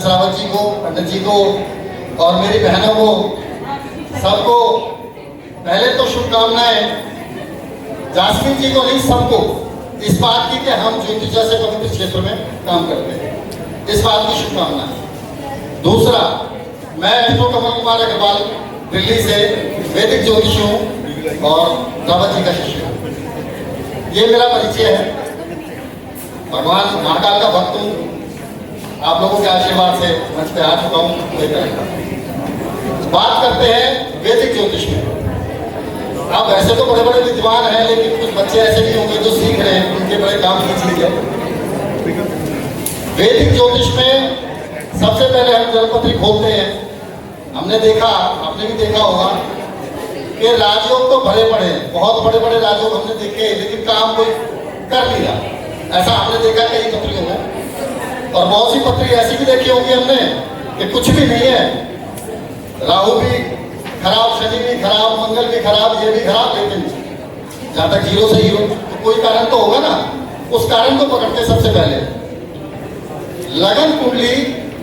श्रावण जी को, पंडित जी को और मेरी बहनों को सबको पहले तो शुभकामनाएं। जासमीन जी को नहीं, सबको इस बात की कि हम ज्योतिष जैसे पवित्र क्षेत्र में काम करते हैं, इस बात की शुभकामनाएं। दूसरा, मैं डॉक्टर कमल कुमार अग्रवाल दिल्ली से वैदिक ज्योतिष हूँ और रावत जी का शिष्य हूँ। ये मेरा परिचय है। भगवान महाकाल का भक्त हूँ। आप लोगों के आशीर्वाद से मंच पे आ चुका हूँ। बात करते हैं वैदिक ज्योतिष में। अब वैसे तो बड़े बड़े विद्वान हैं, लेकिन कुछ बच्चे ऐसे भी होंगे जो सीख रहे हैं, उनके बड़े काम की चीज है। वैदिक ज्योतिष में सबसे पहले हम जलपत्री खोलते हैं। हमने देखा, आपने भी देखा होगा कि राजयोग तो भरे पड़े हैं, बहुत बड़े बड़े राजयोग हमने देखे, लेकिन काम कोई कर नहीं रहा। ऐसा हमने देखा कई पत्रियों में, और बहुत सी पत्री ऐसी भी देखी होगी हमने कि कुछ भी नहीं है। राहु भी खराब, शनि भी खराब, मंगल भी खराब, ये भी खराब, लेकिन जहां तक जीरो से हीरो तो कोई कारण तो होगा ना। उस कारण को पकड़ते सबसे पहले लगन कुंडली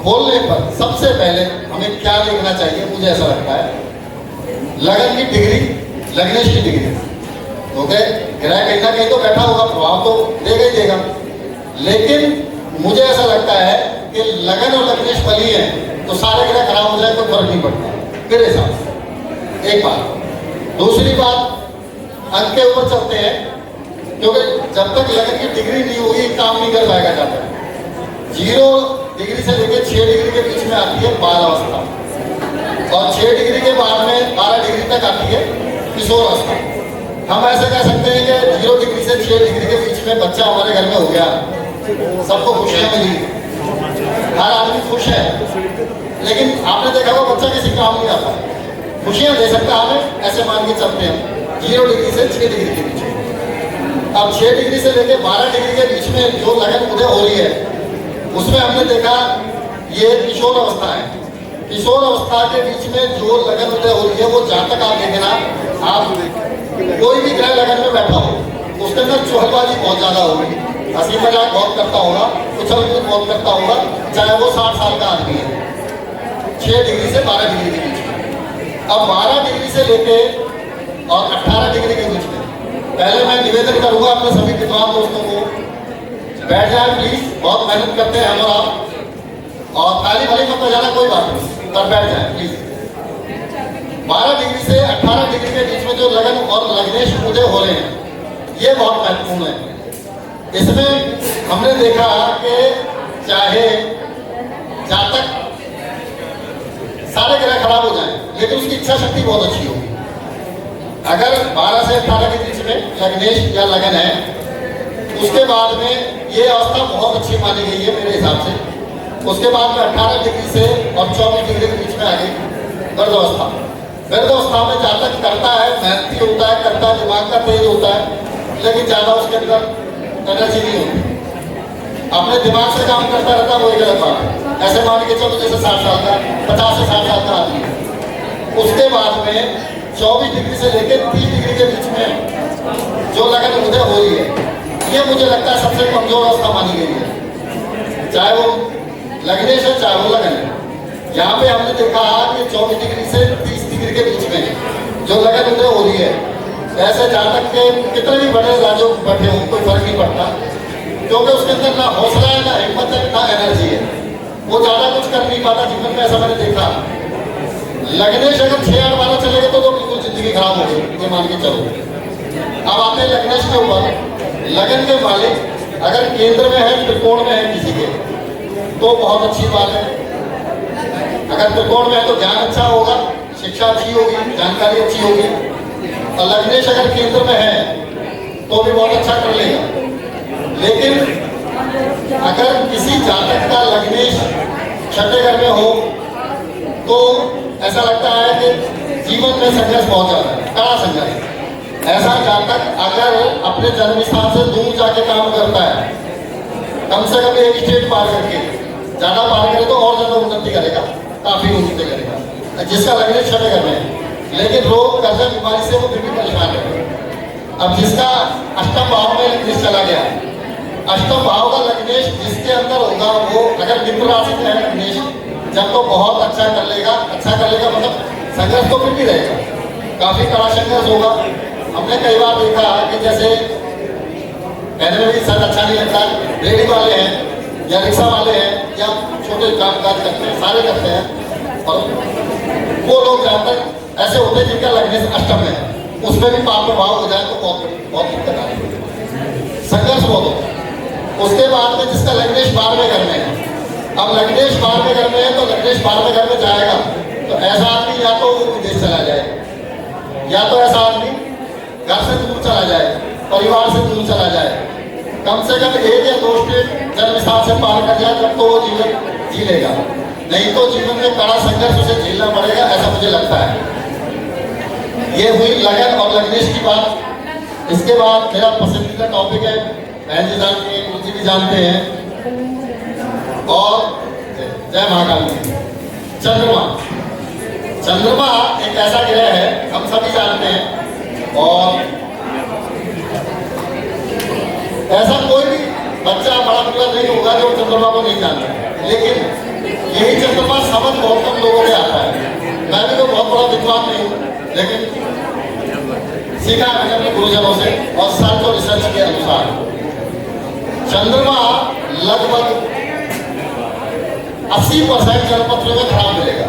खोलने पर सबसे पहले हमें क्या देखना चाहिए, मुझे ऐसा लगता है लगन की डिग्री, लग्नेश की डिग्री। ओके, ग्रह कहीं ना कहीं तो बैठा होगा, प्रभाव तो देगा ही देगा, लेकिन मुझे ऐसा लगता है कि लगन और लग्नेश बली है तो सारे ग्रह खराब हो जाए कोई फर्क नहीं पड़ता मेरे हिसाब से। एक बात। दूसरी बात, अंक के ऊपर चलते हैं, क्योंकि जब तक लगन की डिग्री नहीं होगी काम नहीं कर पाएगा। जाता है 0 डिग्री से लेकर 6 डिग्री के बीच में आती है बाल अवस्था, और 6 डिग्री के बाद में 12 डिग्री तक आती है किशोर अवस्था। हम ऐसे कह सकते हैं कि 0 डिग्री से 6 डिग्री के बीच में बच्चा हमारे घर में हो गया, सबको खुशियां मिली, हर आदमी खुश है, लेकिन आपने देखा वो बच्चा किसी काम नहीं आता, खुशियां दे सकता हमें, ऐसे मान के चलते हैं 0 डिग्री से 6 डिग्री के बीच में। अब 6 डिग्री से लेकर 12 डिग्री के बीच में जो लगन उदय हो रही है, उसमें हमने देखा ये किशोर अवस्था है। किशोर अवस्था के बीच में जो लगन उदय हो रही है, वो जहां तक आप देखना, आप कोई भी ग्रह लगन में बैठा हो, उसके अंदर चौहलबाजी बहुत ज्यादा होगी, हंसी मजाक बहुत करता होगा, उछल कूद बहुत करता होगा, चाहे वो 60 साल का आदमी है। 6 डिग्री से 12 डिग्री के बीच में। अब 12 डिग्री से लेके और 18 डिग्री के बीच में पहले मैं निवेदन करूंगा अपने सभी विद्वान दोस्तों को, बैठ जाए प्लीज, बहुत मेहनत करते हैं हम और आप, और खाली भली मत बजाना, कोई बात नहीं, पर बैठ जाए प्लीज। 12 डिग्री से 18 डिग्री के बीच में जो लगन और लग्नेश उदय हो रहे हैं, ये बहुत महत्वपूर्ण है। इसमें हमने देखा कि चाहे जातक सारे ग्रह खराब हो जाएं, लेकिन उसकी इच्छा शक्ति बहुत अच्छी होगी। अगर 12 से 18 के बीच में लग्नेश या लगन है, उसके बाद में ये अवस्था बहुत अच्छी मानी गई है मेरे हिसाब से। उसके बाद में 18 डिग्री से और 24 डिग्री के बीच में आ गई गर्द अवस्था। गर्द अवस्था में जातक करता है, मेहनती होता है, करता है, दिमाग का तेज होता है, लेकिन ज्यादा उसके अंदर एनर्जी नहीं होती, अपने दिमाग से काम करता रहता, वो एक गलत बात है। ऐसे मान के चलो जैसे 60 साल का, 50 से 60 साल का आदमी है। उसके बाद में 24 डिग्री से लेकर 30 डिग्री के बीच में जो लगन उदय हो रही है, ये मुझे लगता है सबसे कमजोर अवस्था मानी गई है, चाहे वो लग्नेश है चाहे वो लगन है। यहाँ पे हमने देखा कि 24 डिग्री से 30 डिग्री के बीच में जो लगन उदय हो रही है, ऐसे जातक के कितने भी बड़े राजों बैठे हों, कोई फर्क नहीं पड़ता, क्योंकि उसके अंदर ना हौसला है, ना हिम्मत है, ना एनर्जी है, वो ज्यादा कुछ कर नहीं पाता जीवन में। ऐसा मैंने देखा। लग्नेश अगर 6-8-12 चले गए तो बिल्कुल जिंदगी खराब हो गई, ये मान के चलो। अब आते हैं लग्नेश के ऊपर। लगन के मालिक अगर केंद्र में है, त्रिकोण में है किसी के, तो बहुत अच्छी बात है। अगर त्रिकोण में है तो ज्ञान अच्छा होगा, शिक्षा अच्छी होगी, जानकारी अच्छी होगी। और लग्नेश अगर केंद्र में है तो भी बहुत अच्छा कर लेगा। लेकिन अगर किसी जातक का लग्नेश छठे घर में हो तो ऐसा लगता है कि जीवन में संघर्ष बहुत ज्यादा है, कड़ा संघर्ष। ऐसा जातक अगर अपने जन्म स्थान से दूर जाके काम करता है, कम से कम एक स्टेट पार करके, ज्यादा पार करे तो और ज्यादा उन्नति करेगा, काफी उन्नति करेगा, जिसका लग्नेश छठे घर में है। लेकिन रोग कर्जा बीमारी से वो फिर भी परेशान है। अब जिसका अष्टम भाव में लग्नेश चला गया, अष्टम भाव का लग्नेश जिसके अंदर होगा वो अगर मित्र राशि में है लग्नेश, जब तो बहुत अच्छा कर लेगा मतलब संघर्ष तो फिर भी रहेगा, काफी कड़ा संघर्ष होगा। हमने कई बार देखा कि जैसे कहने में भी शायद अच्छा नहीं लगता, रेडी वाले हैं या रिक्शा वाले हैं या छोटे काम काज करते हैं, सारे करते हैं, और वो लोग जहाँ तक ऐसे होते हैं जिनका लग्नेश अष्टम में है, उसमें भी पाप प्रभाव हो जाए तो बहुत दिक्कत आती है, संघर्ष बहुत होता है। उसके बाद में जिसका लग्नेश 12वें घर में है, अब लग्नेश 12वें घर में है तो लग्नेश 12वें घर में जाएगा तो ऐसा आदमी या तो विदेश चला जाए, या तो ऐसा आदमी घर से दूर चला जाए, परिवार से दूर चला जाए, कम से कम 1 या 2 स्टेट जन्म स्थान से पार कर जाए, तब तो वो जीवन जी लेगा, नहीं तो जीवन में कड़ा संघर्ष उसे झेलना पड़ेगा, ऐसा मुझे लगता है। ये हुई लगन और लग्नेश की बात। इसके बाद मेरा पसंदीदा टॉपिक है, बहन जी जानते हैं, गुरु जी भी जानते हैं, और जय महाकाल। चंद्रमा एक ऐसा ग्रह है, हम सभी जानते हैं, और ऐसा कोई भी बच्चा बड़ा बुरा नहीं होगा जो चंद्रमा को नहीं जानता, लेकिन यही चंद्रमा समझ बहुत कम लोगों में आता है। मैं भी तो बहुत बड़ा विद्वान नहीं हूँ, लेकिन सीखा मैंने अपने गुरुजनों से और सर्च और रिसर्च के अनुसार चंद्रमा लगभग 80% जलपत्रों में खराब मिलेगा,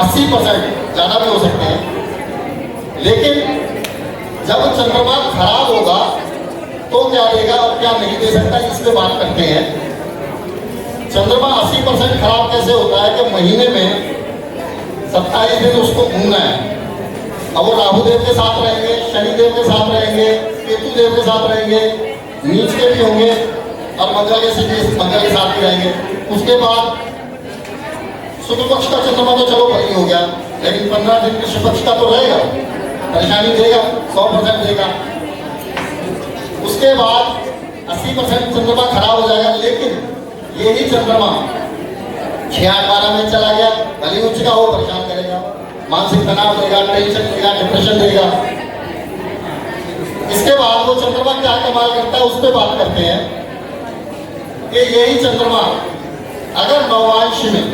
80%, ज्यादा भी हो सकते हैं। लेकिन जब चंद्रमा खराब होगा तो क्या देगा और क्या नहीं दे सकता, इस पे बात करते हैं। चंद्रमा 80% खराब कैसे होता है कि महीने में 27 दिन उसको घूमना है। अब वो राहु देव के साथ रहेंगे, शनि देव के साथ रहेंगे, केतु देव के साथ रहेंगे, नीच के भी होंगे और मंगल के साथ भी रहेंगे। उसके बाद शुक्ल पक्ष का चंद्रमा तो चलो बड़ी हो गया, लेकिन 15 दिन के शुक्ल पक्ष का तो रहेगा, परेशानी देगा, 100% देगा। उसके बाद 80% चंद्रमा खराब हो जाएगा, लेकिन यही चंद्रमा 6-8-12 में चला गया, भली उच्च का हो परेशान करेगा, मानसिक तनाव देगा, टेंशन देगा, डिप्रेशन देगा। इसके बाद वो चंद्रमा क्या कमाल करता है उस पर बात करते हैं कि यही चंद्रमा अगर नवांश में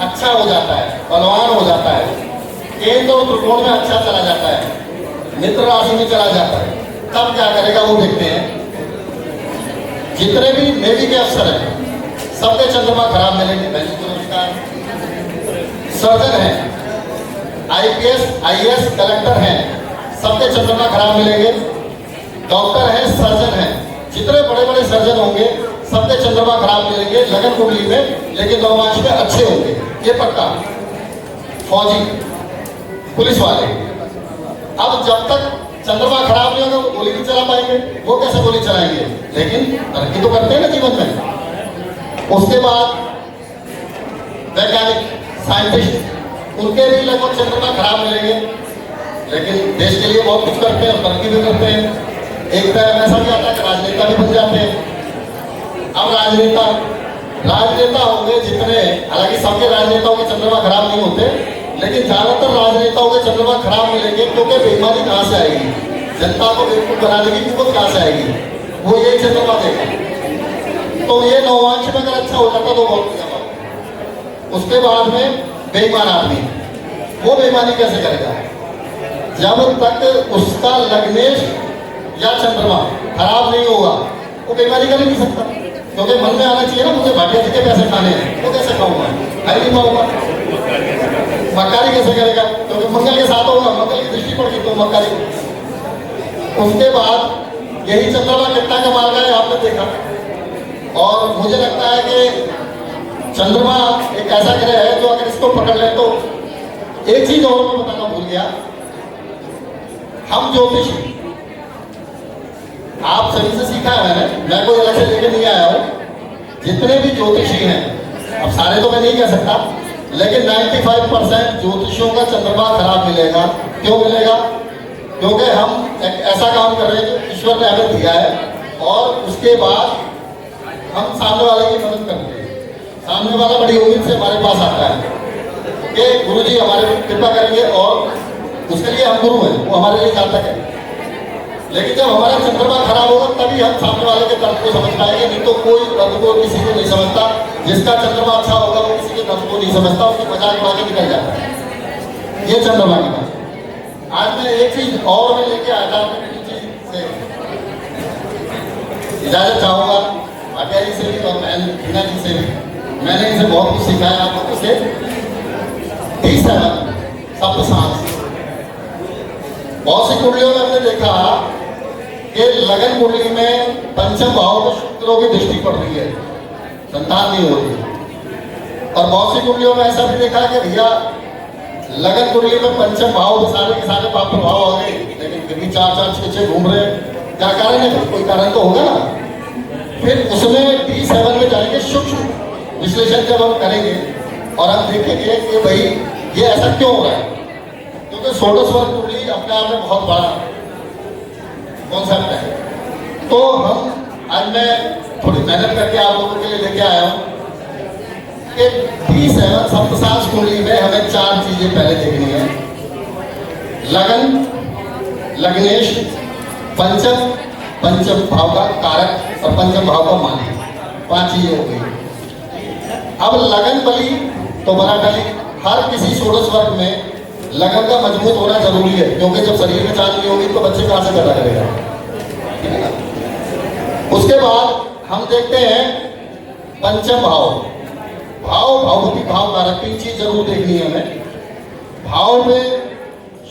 अच्छा हो जाता है, बलवान हो जाता है, केंद्र और त्रिकोण में अच्छा चला जाता है, मित्र राशि में चला जाता है, तब क्या करेगा वो देखते हैं। जितने भी नेवी के अफसर हैं सबके चंद्रमा खराब मिलेंगे। सर्जन है, IPS, IAS, कलेक्टर हैं, सबके चंद्रमा खराब मिलेंगे। डॉक्टर हैं, सर्जन हैं, जितने बड़े बड़े सर्जन होंगे सबके चंद्रमा खराब मिलेंगे लगन कुंडली में, लेकिन नवमांश में अच्छे होंगे, ये पक्का। फौजी, पुलिस वाले, अब जब तक चंद्रमा खराब नहीं होगा वो गोली नहीं चला पाएंगे, वो कैसे गोली चलाएंगे, लेकिन तरक्की तो करते हैं ना जीवन में। उसके बाद वैज्ञानिक, साइंटिस्ट, उनके भी लगभग चंद्रमा खराब मिलेंगे, लेकिन देश के लिए बहुत कुछ करते हैं, तरक्की भी करते हैं। एक टाइम ऐसा भी आता है कि राजनेता भी बन जाते हैं। अब राजनेता होंगे जितने, हालांकि सबके राजनेताओं के चंद्रमा खराब नहीं होते, लेकिन ज्यादातर राजनेताओं के चंद्रमा खराब मिलेंगे, क्योंकि बेईमानी कहाँ से आएगी, जनता को बेवकूफ बनाने की कुवत कहाँ से आएगी, वो यही चंद्रमा देगा। तो ये नववांश में अगर अच्छा हो जाता तो बहुत अच्छा होता। उसके बाद में बेईमान आदमी, वो बेईमानी कैसे करेगा, जब तक उसका लग्नेश या चंद्रमा खराब नहीं होगा वो बेईमानी कर नहीं सकता, क्योंकि मन में आना चाहिए ना मुझे भाटिया जी के पैसे खाने हैं, वो कैसे खाऊंगा, नहीं पाऊंगा। मक्कारी कैसे करेगा, क्योंकि मंगल के साथ होगा, मंगल की दृष्टि पड़ेगी तो मक्कारी। उसके बाद यही चंद्रमा कितना कमाल का है आपने देखा, और मुझे लगता है कि चंद्रमा एक ऐसा ग्रह है जो अगर इसको पकड़ ले तो एक चीज और मैं बताना भूल गया, हम ज्योतिष, आप सभी से सीखा है मैंने, मैं कोई अलग से लेके नहीं आया हूँ। जितने भी ज्योतिषी हैं, अब सारे तो मैं नहीं कह सकता, लेकिन 95% ज्योतिषियों का चंद्रमा खराब मिलेगा। क्यों मिलेगा, क्योंकि हम एक ऐसा काम कर रहे हैं जो ईश्वर ने हमें दिया है, और उसके बाद हम सामने वाले की मदद करते हैं। सामने वाला बड़ी उम्मीद से हमारे पास आता है कि गुरु जी हमारे कृपा करेंगे, और उसके लिए हम गुरु हैं, वो हमारे लिए जातक है। लेकिन जब हमारा चंद्रमा खराब होगा तभी हम सामने वाले के दर्द को समझ पाएंगे, नहीं तो कोई दर्द को किसी को नहीं समझता। जिसका चंद्रमा अच्छा होगा वो किसी के दर्द को नहीं समझता, उसकी मजाक उड़ा के निकल जाता है। ये चंद्रमा की बात। आज मैं एक चीज और मैं लेके आया था अपनी चीज से इजाजत चाहूंगा भाटिया जी से भी और मैं हीना जी से भी। मैंने इनसे बहुत कुछ सीखा है आप लोगों से। 37 सप्तसांस। बहुत सी कुंडलियों में हमने देखा कि लगन कुंडली में पंचम भाव में शुक्रों की दृष्टि पड़ रही है, संतान नहीं हो रही। और बहुत सी कुंडलियों में ऐसा भी देखा कि भैया लगन कुंडली में पंचम भाव सारे के सारे पाप प्रभाव आ गए, लेकिन फिर भी 4-4, 6-6 घूम रहे। क्या कारण है? कोई कारण तो होगा ना। फिर उसमें D7 में जाएंगे, सूक्ष्म विश्लेषण जब हम करेंगे और हम देखेंगे कि भाई ये ऐसा क्यों हो रहा है, क्योंकि षोडश वर्ग कुंडली अपने आप में बहुत बड़ा कॉन्सेप्ट है। तो हम आज मैं थोड़ी मेहनत करके आप लोगों के लिए लेके आया हूँ कि D7 सप्तसांस कुंडली में हमें 4 चीजें पहले देखनी है। लगन, लग्नेश, पंचम भाव का कारक और पंचम भाव का मालिक। 5 चीजें हो गई। अब लगन बली तो बना टली। हर किसी षोडश वर्ग में लगन का मजबूत होना जरूरी है, क्योंकि जब शरीर में चांद नहीं होगी तो बच्चे कहां से पैदा करेगा। उसके बाद हम देखते हैं पंचम भाव। भावभूति भाव कारक 3 चीज जरूर देखनी है हमें। भाव में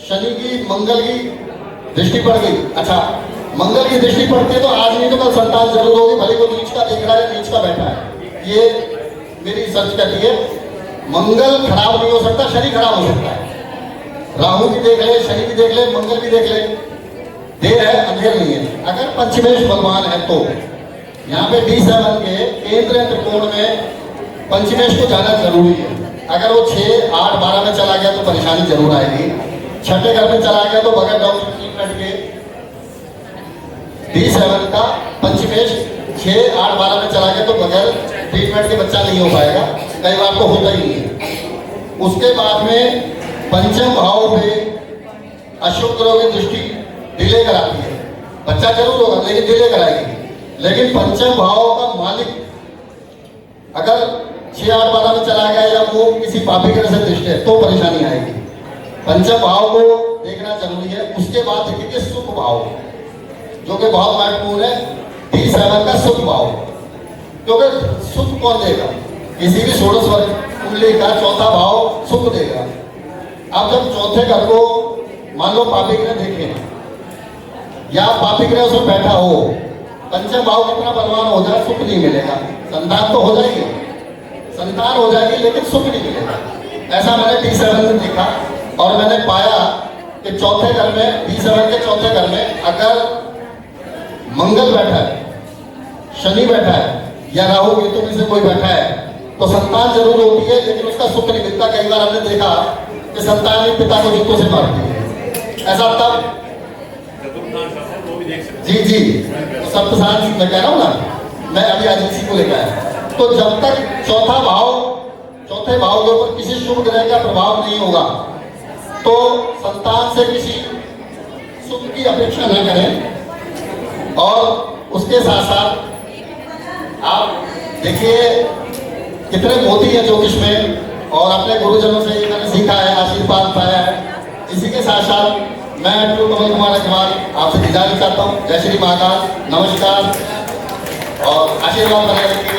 शनि की, मंगल की दृष्टि पड़ गई। अच्छा, मंगल की दृष्टि पड़ती है तो आज नहीं तो कल संतान जरूर होगी, भले को नीच का देख रहा है, नीच का बैठा है। ये मेरी सर्च कहती है। मंगल खराब नहीं हो सकता, शनि खराब हो सकता है। राहु भी देख ले, शनि भी देख ले, मंगल भी देख ले, देर है अंधेर नहीं है। अगर पंचमेश बलवान है तो यहाँ पे D7 के केंद्र त्रिकोण में पंचमेश को जाना जरूरी है। अगर वो 6, 8, 12 में चला गया तो परेशानी जरूर आएगी। छठे घर में चला गया तो बगैर डॉक्टर ट्रीटमेंट के D7 का पंचमेश 6, 8, 12 में चला गया तो बगैर ट्रीटमेंट के बच्चा नहीं हो पाएगा। कई बार तो होता ही नहीं है। उसके बाद में पंचम भाव में अशुभ ग्रहों की दृष्टि डिले कराती है। बच्चा जरूर होगा लेकिन डिले कराएगी। लेकिन पंचम भाव का मालिक अगर 6, 8, 12 में चला गया या वो किसी पापी ग्रह से दृष्टि है तो परेशानी आएगी। पंचम भाव को देखना जरूरी है। उसके बाद देखिए सुख भाव, जो कि बहुत महत्वपूर्ण है। D7 का सुख भाव, क्योंकि सुख कौन देगा? किसी भी षोडश वर्ग कुंडली का चौथा भाव सुख देगा। अब जब चौथे घर को मान लो पापी ग्रह देखें या पापी ग्रह उसमें बैठा हो, पंचम भाव कितना बलवान हो जाए सुख नहीं मिलेगा। संतान तो हो जाएगी, संतान हो जाएगी लेकिन सुख नहीं मिलेगा। ऐसा मैंने D7 में देखा और मैंने पाया कि चौथे घर में, D7 के चौथे घर में अगर मंगल बैठा है, शनि बैठा है या राहु केतु में से कोई बैठा है तो संतान जरूर होती है लेकिन उसका सुख नहीं मिलता। कई बार हमने देखा कि संतान भी पिता को जूतों से मारती है। ऐसा तब जी तो सप्तसांस मैं कह रहा हूँ ना, मैं अभी आज इसी को लेकर आया। तो जब तक चौथे भाव के ऊपर किसी शुभ ग्रह का प्रभाव नहीं होगा तो संतान से किसी सुख की अपेक्षा न करें। और उसके साथ साथ आप देखिए कितने मोती हैं ज्योतिष में और अपने गुरुजनों से ये मैंने सीखा है, आशीर्वाद पाया है। इसी के साथ साथ मैं कमल कुमार अग्रवाल आपसे इजाजत चाहता हूँ। जय श्री महाकाल, नमस्कार और आशीर्वाद बनाए रखिए।